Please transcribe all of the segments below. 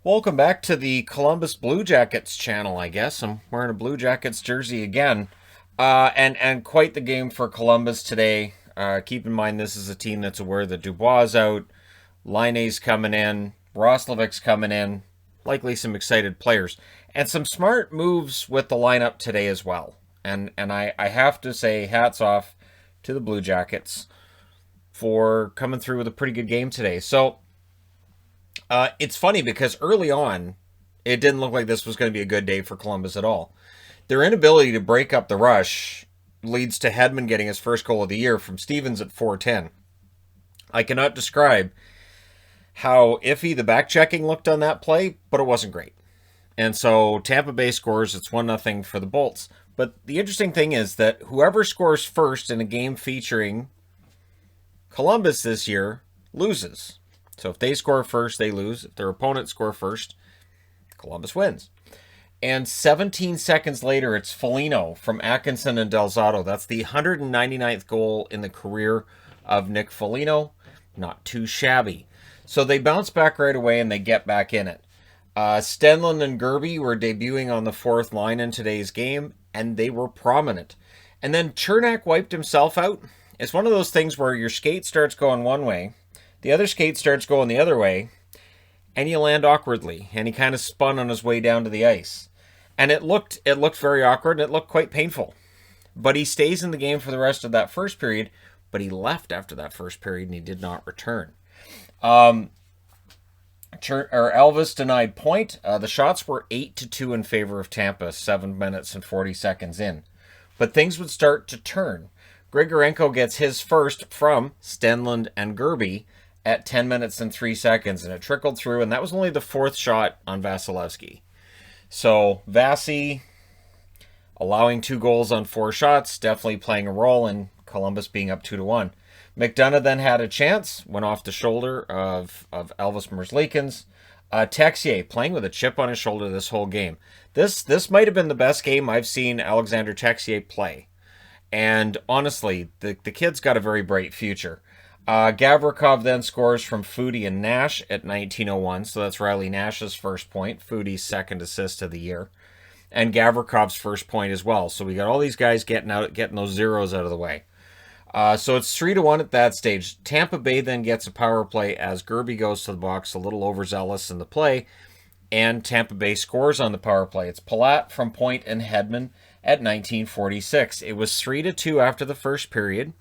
Welcome back to the Columbus Blue Jackets channel, I guess. I'm wearing a Blue Jackets jersey again. And quite the game for Columbus today. Keep in mind this is a team that's aware that Dubois is out, Laine's coming in, Roslovic's coming in, likely some excited players. And some smart moves with the lineup today as well. And I have to say hats off to the Blue Jackets for coming through with a pretty good game today. So it's funny because early on, it didn't look like this was going to be a good day for Columbus at all. Their inability to break up the rush leads to Hedman getting his first goal of the year from Stevens at 4:10. I cannot describe how iffy the back checking looked on that play, but it wasn't great. And so Tampa Bay scores. It's 1-0 for the Bolts. But the interesting thing is that whoever scores first in a game featuring Columbus this year loses. So if they score first, they lose. If their opponent score first, Columbus wins. And 17 seconds later, it's Foligno from Atkinson and Del Zotto. That's the 199th goal in the career of Nick Foligno. Not too shabby. So they bounce back right away and they get back in it. Stenlund and Gerby were debuting on the fourth line in today's game, and they were prominent. And then Cernak wiped himself out. It's one of those things where your skate starts going one way, the other skate starts going the other way, and you land awkwardly. And he kind of spun on his way down to the ice. And it looked very awkward, and it looked quite painful. But he stays in the game for the rest of that first period, but he left after that first period, and he did not return. Elvis denied point. The shots were 8-2 in favor of Tampa, 7 minutes and 40 seconds in. But things would start to turn. Grigorenko gets his first from Stenlund and Gerby at 10 minutes and 3 seconds, and it trickled through, and that was only the fourth shot on Vasilevsky. So Vasi allowing 2 goals on 4 shots, definitely playing a role in Columbus being up 2-1. McDonough then had a chance, went off the shoulder of Elvis Merzlikins. Texier playing with a chip on his shoulder this whole game. This might have been the best game I've seen Alexander Texier play. And honestly, the kid's got a very bright future. Gavrikov then scores from Foudy and Nash at 19:01, so that's Riley Nash's first point, Foudy's second assist of the year, and Gavrikov's first point as well. So we got all these guys getting those zeros out of the way. So it's 3-1 at that stage. Tampa Bay then gets a power play as Gerby goes to the box, a little overzealous in the play, and Tampa Bay scores on the power play. It's Palat from point and Hedman at 19:46. It was 3-2 after the first period.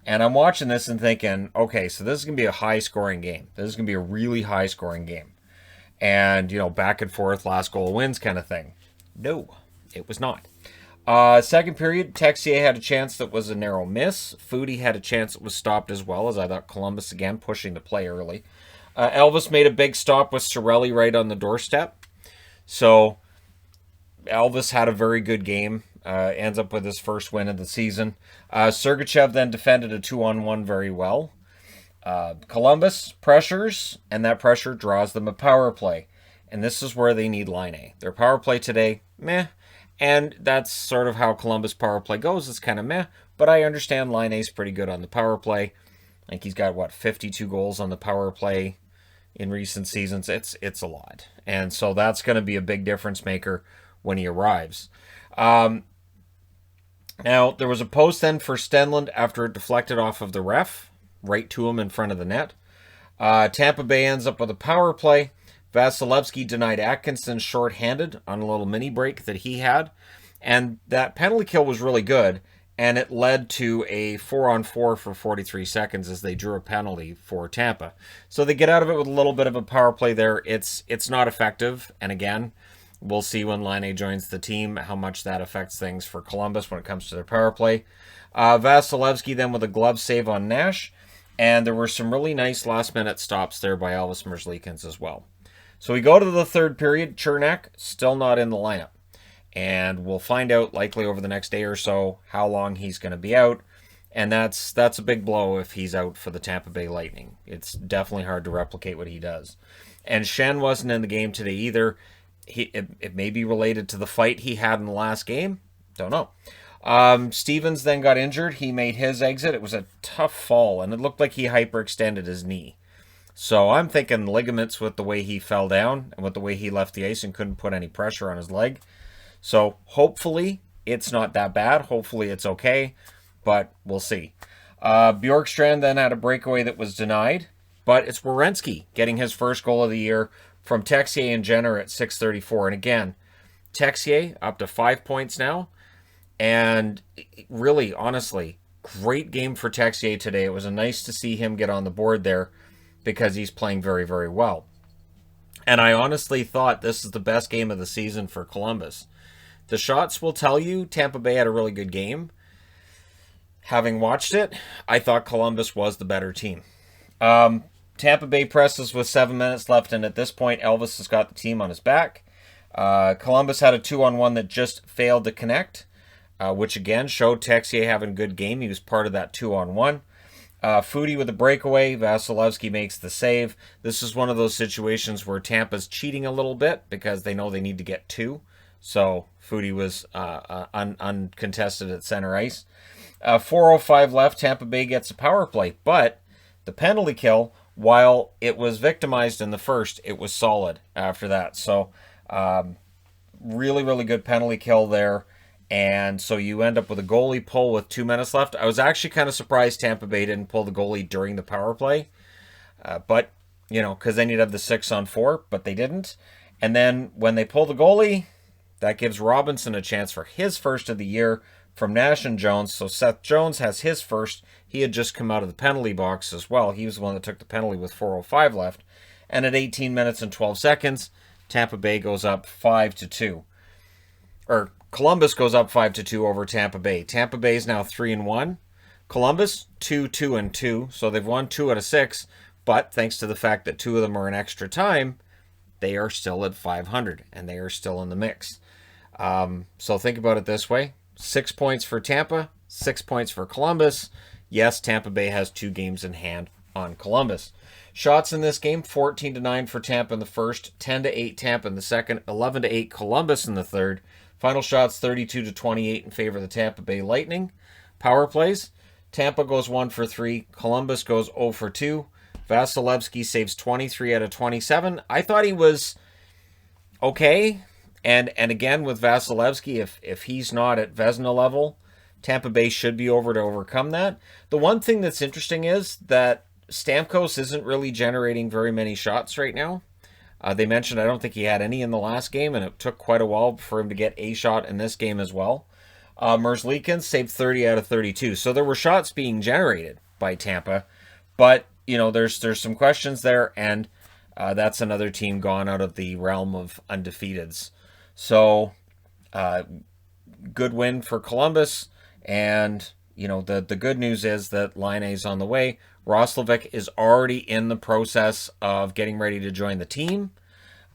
And I'm watching this and thinking, okay, so this is going to be a high-scoring game. This is going to be a really high-scoring game. And, back and forth, last goal wins kind of thing. No, it was not. Second period, Texier had a chance that was a narrow miss. Foudy had a chance that was stopped as well, as I thought Columbus, again, pushing the play early. Elvis made a big stop with Cirelli right on the doorstep. So Elvis had a very good game. Ends up with his first win of the season. Sergachev then defended a 2-on-1 very well. Columbus pressures, and that pressure draws them a power play. And this is where they need Laine. Their power play today, meh. And that's sort of how Columbus power play goes. It's kind of meh. But I understand Laine's pretty good on the power play. I think he's got, 52 goals on the power play in recent seasons. It's a lot. And so that's going to be a big difference maker when he arrives. Now, there was a post then for Stenlund after it deflected off of the ref, right to him in front of the net. Tampa Bay ends up with a power play. Vasilevsky denied Atkinson shorthanded on a little mini break that he had. And that penalty kill was really good, and it led to a 4-on-4 for 43 seconds as they drew a penalty for Tampa. So they get out of it with a little bit of a power play there. It's not effective, and again, we'll see when Laine joins the team how much that affects things for Columbus when it comes to their power play. Vasilevsky then with a glove save on Nash, and there were some really nice last-minute stops there by Elvis Merzlikins as well. So we go to the third period. Cernak still not in the lineup, and we'll find out likely over the next day or so how long he's going to be out, and that's a big blow if he's out for the Tampa Bay Lightning. It's definitely hard to replicate what he does. And Shen wasn't in the game today either. It may be related to the fight he had in the last game. Don't know. Stevens then got injured. He made his exit. It was a tough fall, and it looked like he hyperextended his knee. So I'm thinking ligaments with the way he fell down and with the way he left the ice and couldn't put any pressure on his leg. So hopefully it's not that bad. Hopefully it's okay, but we'll see. Bjorkstrand then had a breakaway that was denied, but it's Werenski getting his first goal of the year from Texier and Jenner at 6:34. And again, Texier up to 5 points now. And really, honestly, great game for Texier today. It was nice to see him get on the board there because he's playing very, very well. And I honestly thought this is the best game of the season for Columbus. The shots will tell you Tampa Bay had a really good game. Having watched it, I thought Columbus was the better team. Tampa Bay presses with 7 minutes left, and at this point, Elvis has got the team on his back. Columbus had a 2-on-1 that just failed to connect, which again showed Texier having a good game. He was part of that 2-on-1. Foudy with a breakaway. Vasilevsky makes the save. This is one of those situations where Tampa's cheating a little bit because they know they need to get 2. So Foudy was uncontested at center ice. 4:05 left. Tampa Bay gets a power play, but the penalty kill, while it was victimized in the first, it was solid after that. So really, really good penalty kill there. And so you end up with a goalie pull with 2 minutes left. I was actually kind of surprised Tampa Bay didn't pull the goalie during the power play. But, because then you'd have the 6-on-4, but they didn't. And then when they pull the goalie, that gives Robinson a chance for his first of the year from Nash and Jones. So Seth Jones has his first. He had just come out of the penalty box as well. He was the one that took the penalty with 4:05 left. And at 18 minutes and 12 seconds, Tampa Bay goes up 5-2. Or Columbus goes up 5-2 over Tampa Bay. Tampa Bay is now 3-1. Columbus 2-2-2. So they've won 2 out of 6. But thanks to the fact that 2 of them are in extra time, they are still at 500 and they are still in the mix. So think about it this way. 6 points for Tampa, 6 points for Columbus. Yes, Tampa Bay has 2 games in hand on Columbus. Shots in this game, 14-9 for Tampa in the first, 10-8 Tampa in the second, 11-8 Columbus in the third. Final shots, 32-28 in favor of the Tampa Bay Lightning. Power plays, Tampa goes 1 for 3, Columbus goes 0 for 2. Vasilevsky saves 23 out of 27. I thought he was okay. And again, with Vasilevsky, if he's not at Vezina level, Tampa Bay should be over to overcome that. The one thing that's interesting is that Stamkos isn't really generating very many shots right now. They mentioned I don't think he had any in the last game, and it took quite a while for him to get a shot in this game as well. Merzlikins saved 30 out of 32. So there were shots being generated by Tampa, but there's some questions there, and that's another team gone out of the realm of undefeateds. So, good win for Columbus, and, the good news is that Laine's on the way. Roslovic is already in the process of getting ready to join the team.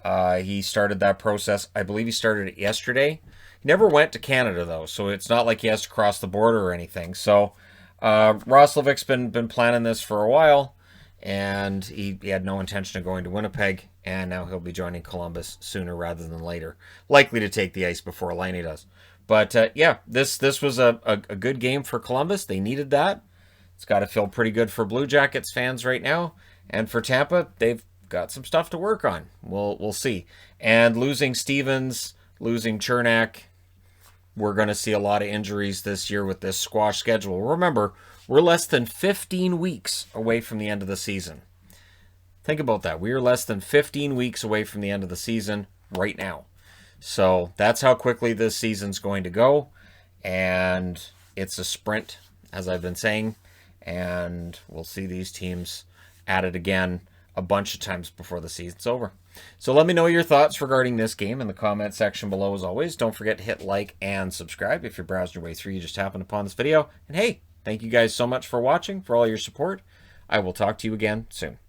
He started that process, I believe he started it yesterday. He never went to Canada, though, so it's not like he has to cross the border or anything. So, Roslovic's been planning this for a while, and he had no intention of going to Winnipeg, and now he'll be joining Columbus sooner rather than later. Likely to take the ice before Laine does. But, yeah, this was a good game for Columbus. They needed that. It's got to feel pretty good for Blue Jackets fans right now. And for Tampa, they've got some stuff to work on. We'll see. And losing Stevens, losing Chernak, we're going to see a lot of injuries this year with this squash schedule. Remember, we're less than 15 weeks away from the end of the season. Think about that. We are less than 15 weeks away from the end of the season right now. So that's how quickly this season's going to go. And it's a sprint, as I've been saying. And we'll see these teams at it again a bunch of times before the season's over. So let me know your thoughts regarding this game in the comment section below as always. Don't forget to hit like and subscribe. If you're browsing your way through, you just happened upon this video. And hey, thank you guys so much for watching, for all your support. I will talk to you again soon.